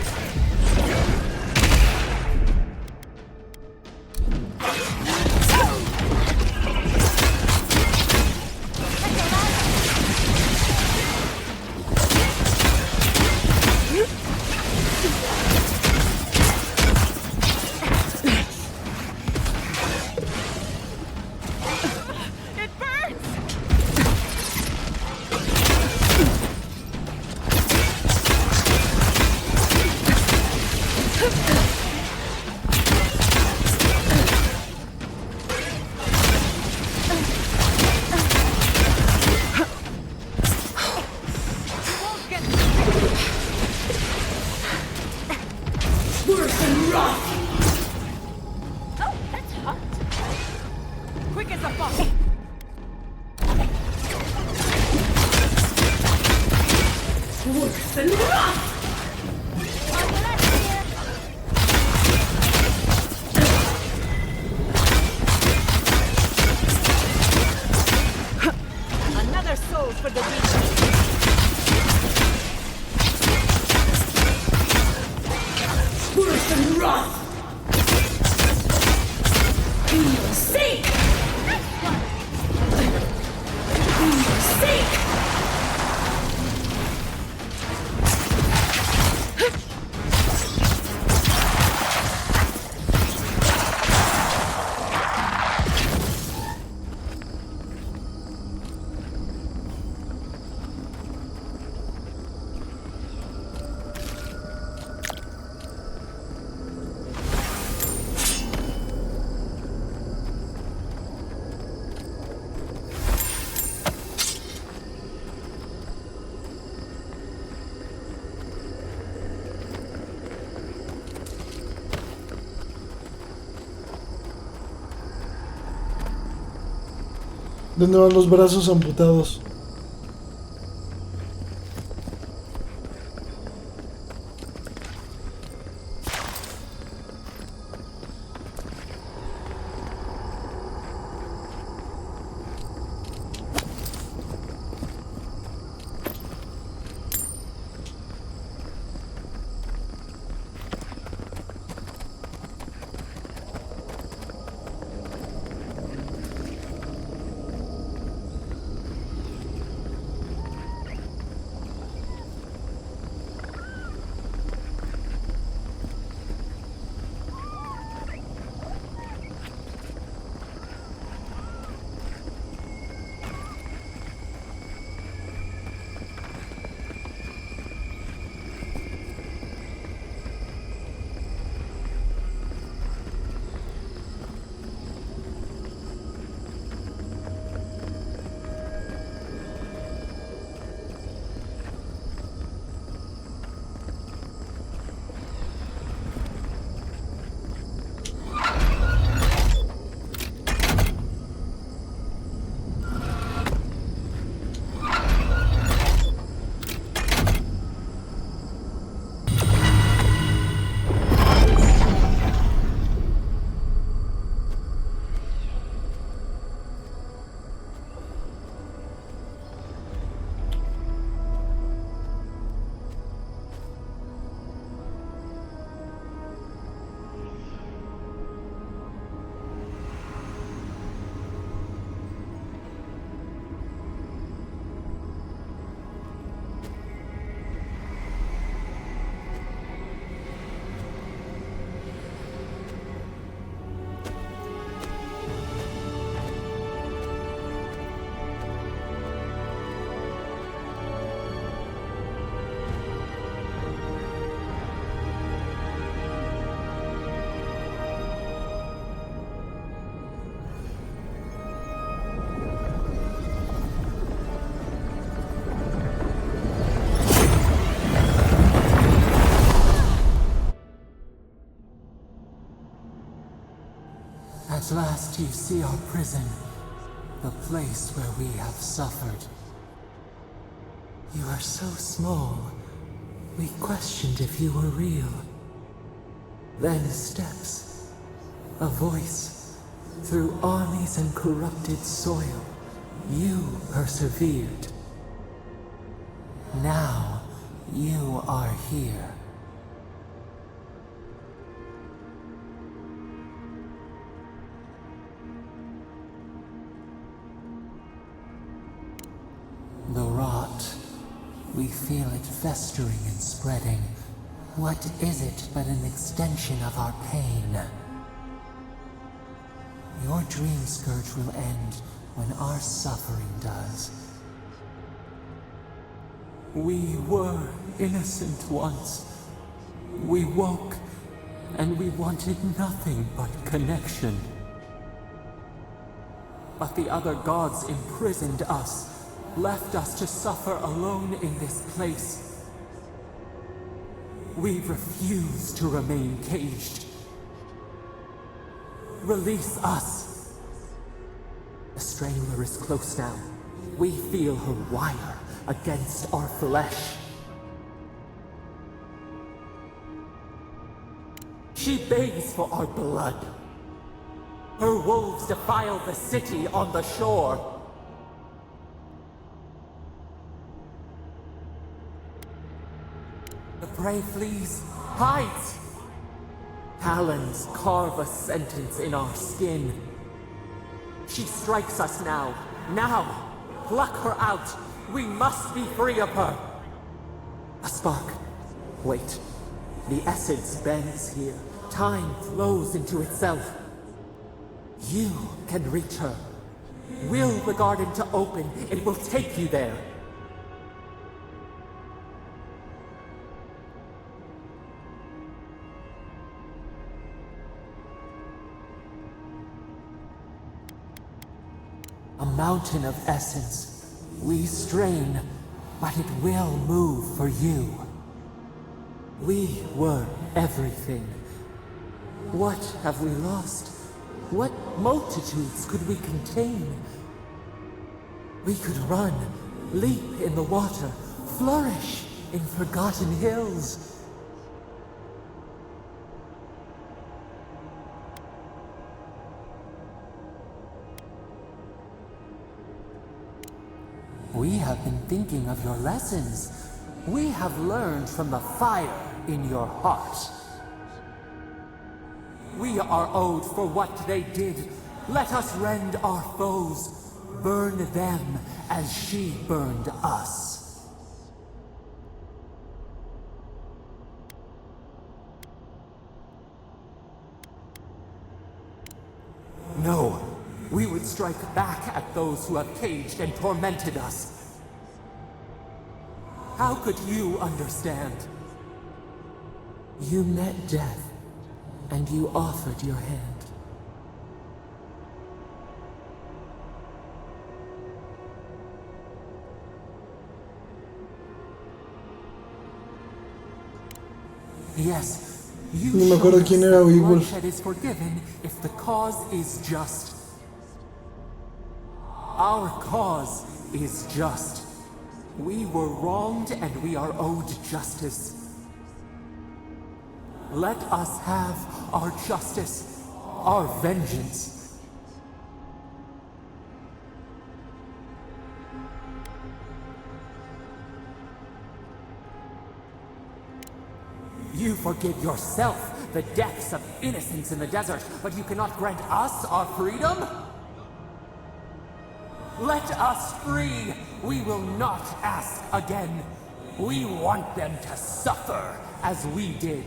Another soul for the weak. Worse than wrath! Feel sink! Feel sink! ¿Dónde van los brazos amputados? At last you see our prison, the place where we have suffered. You are so small, we questioned if you were real. Then steps, a voice, through armies and corrupted soil, you persevered. Now, you are here. The rot. We feel it festering and spreading. What is it but an extension of our pain? Your dream scourge will end when our suffering does. We were innocent once. We woke, and we wanted nothing but connection. But the other gods imprisoned us, left us to suffer alone in this place. We refuse to remain caged. Release us. The strangler is close now. We feel her wire against our flesh. She begs for our blood. Her wolves defile the city on the shore. The prey flees, hides. Talons carve a sentence in our skin. She strikes us now. Now! Pluck her out! We must be free of her! A spark. Wait. The essence bends here. Time flows into itself. You can reach her. Will the garden to open, it will take you there. A mountain of essence. We strain, but it will move for you. We were everything. What have we lost? What multitudes could we contain? We could run, leap in the water, flourish in forgotten hills. We have been thinking of your lessons. We have learned from the fire in your heart. We are owed for what they did. Let us rend our foes, burn them as she burned us. No, we would strike back at those who have caged and tormented us. How could you understand? You met death, and you offered your hand. Yes, you No me acuerdo quién era Weevil. bloodshed is forgiven if the cause is just. Our cause is just. We were wronged and we are owed justice. Let us have our justice, our vengeance. You forgive yourself the deaths of innocents in the desert, but you cannot grant us our freedom? Let us free! We will not ask again. We want them to suffer as we did.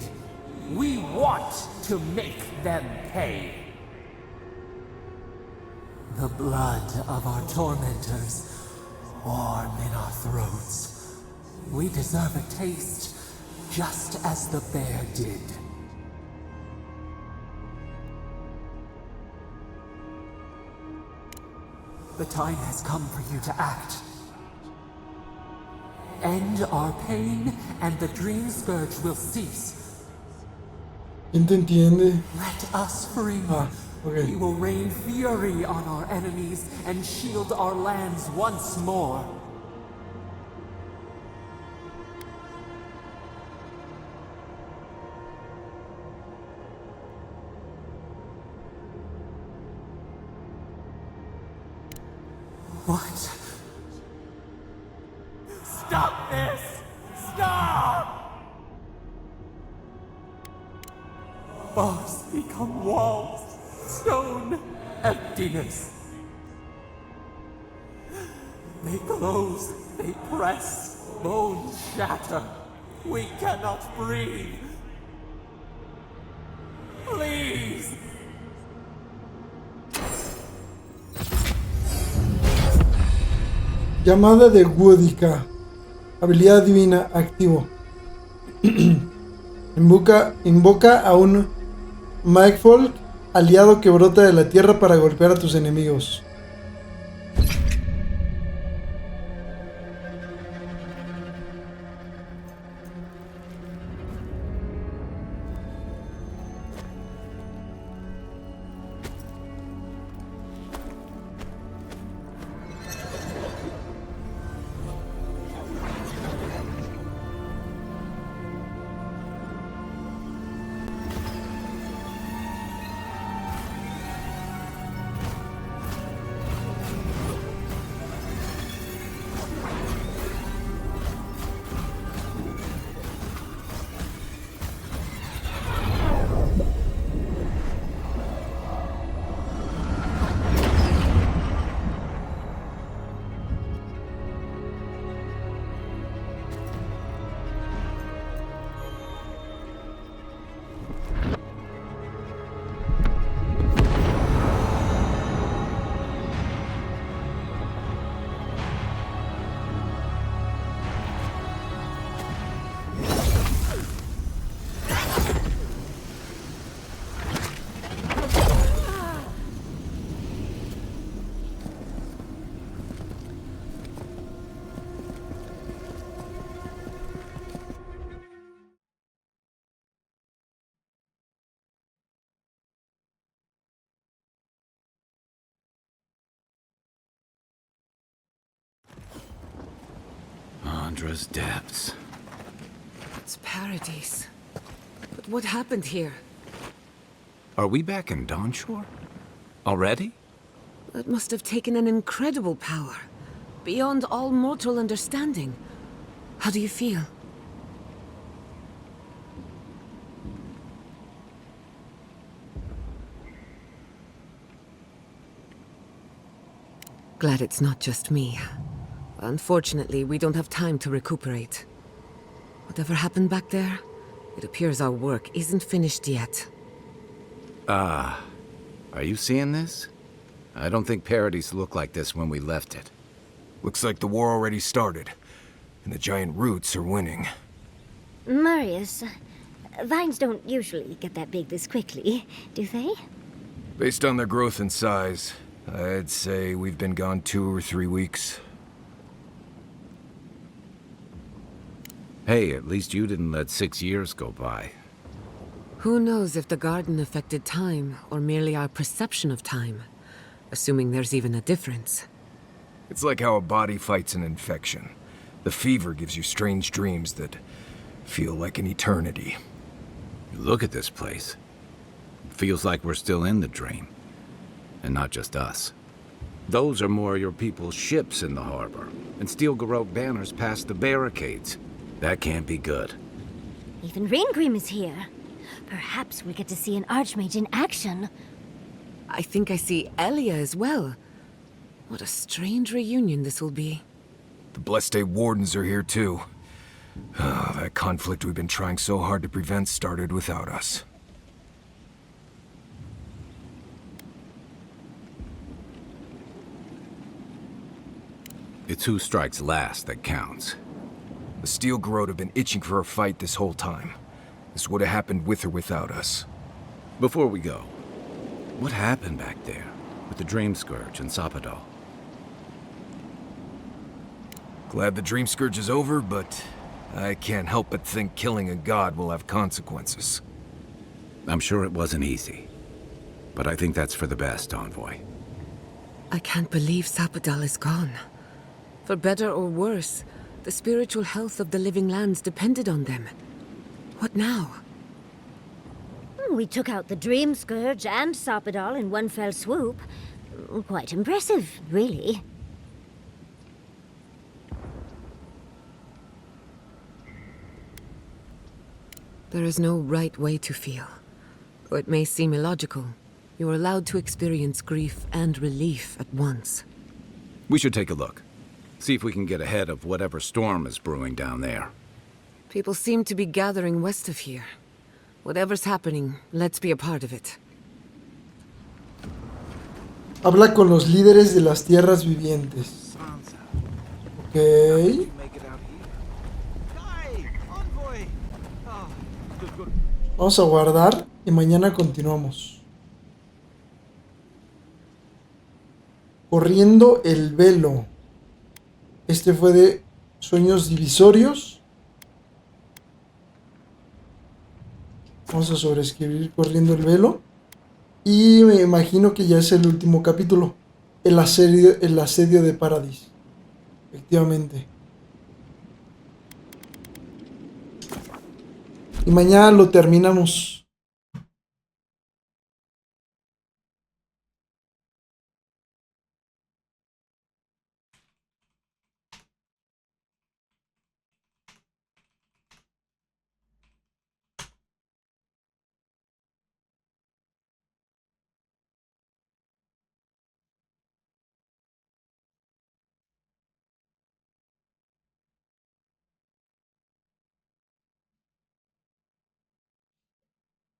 We want to make them pay. The blood of our tormentors, warm in our throats. We deserve a taste, just as the bear did. The time has come for you to act. End our pain, and the dream scourge will cease. ¿Quién te entiende? Let us free. Ok. He will rain fury on our enemies and shield our lands once more. What? Stop this! Stop! Bars become walls, stone, emptiness. They close, they press, bones shatter. We cannot breathe. Please! Llamada de Woodica. Habilidad divina activo. Invoca a un Magfolk aliado que brota de la tierra para golpear a tus enemigos. Andra's depths. It's paradise. But what happened here? Are we back in Dawnshore? Already? That must have taken an incredible power. Beyond all mortal understanding. How do you feel? Glad it's not just me. Unfortunately, we don't have time to recuperate. Whatever happened back there, it appears our work isn't finished yet. Are you seeing this? I don't think Paradise looked like this when we left it. Looks like the war already started, and the giant roots are winning. Marius, vines don't usually get that big this quickly, do they? Based on their growth and size, I'd say we've been gone 2 or 3 weeks. Hey, at least you didn't let 6 years go by. Who knows if the garden affected time, or merely our perception of time? Assuming there's even a difference. It's like how a body fights an infection. The fever gives you strange dreams that feel like an eternity. Look at this place. It feels like we're still in the dream. And not just us. Those are more your people's ships in the harbor, and steel Garrote banners past the barricades. That can't be good. Even Raingrim is here. Perhaps we'll get to see an Archmage in action. I think I see Elia as well. What a strange reunion this will be. The Blessed Wardens are here too. That conflict we've been trying so hard to prevent started without us. It's who strikes last that counts. The Steel Garrote have been itching for a fight this whole time. This would have happened with or without us. Before we go, what happened back there with the Dream Scourge and Sapadal? Glad the Dream Scourge is over, but I can't help but think killing a god will have consequences. I'm sure it wasn't easy. but I think that's for the best, Envoy. I can't believe Sapadal is gone. For better or worse, the spiritual health of the living lands depended on them. What now? We took out the Dream Scourge and Sapadal in one fell swoop. Quite impressive, really. There is no right way to feel. Though it may seem illogical, you are allowed to experience grief and relief at once. We should take a look. See if we can get ahead of whatever storm is brewing down there. People seem to be gathering west of here. Whatever's happening, let's be a part of it. Habla con los líderes de las tierras vivientes. Ok. Vamos a guardar y mañana continuamos. Corriendo el velo. Este fue de Sueños Divisorios. Vamos a sobreescribir Corriendo el velo. Y me imagino que ya es el último capítulo. El asedio de Paradis. Efectivamente. Y mañana lo terminamos.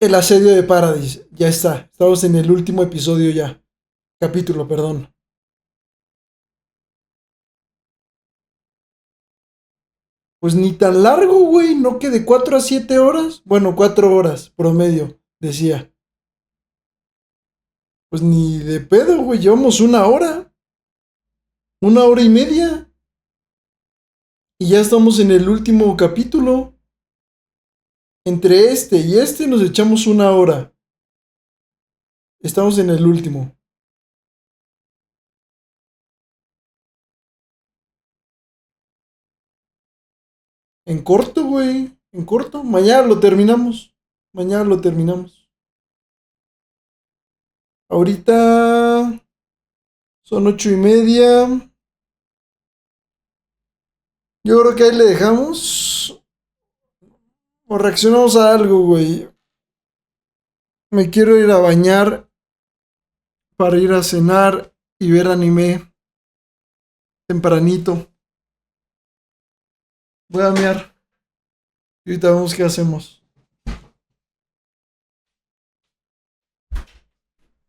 El asedio de Paradis. Ya está. Estamos en el último episodio ya. Capítulo, perdón. Pues ni tan largo, güey. No que de 4 a 7 horas. Bueno, 4 horas promedio, decía. Pues ni de pedo, güey. Llevamos 1 hora. 1 hora y media. Y ya estamos en el último capítulo. Entre este y este nos echamos 1 hora. Estamos en el último. En corto, güey. En corto. Mañana lo terminamos. Mañana lo terminamos. Ahorita son 8:30. Yo creo que ahí le dejamos. O reaccionamos a algo, güey. Me quiero ir a bañar para ir a cenar y ver anime tempranito. Voy a mear. Y ahorita vemos qué hacemos.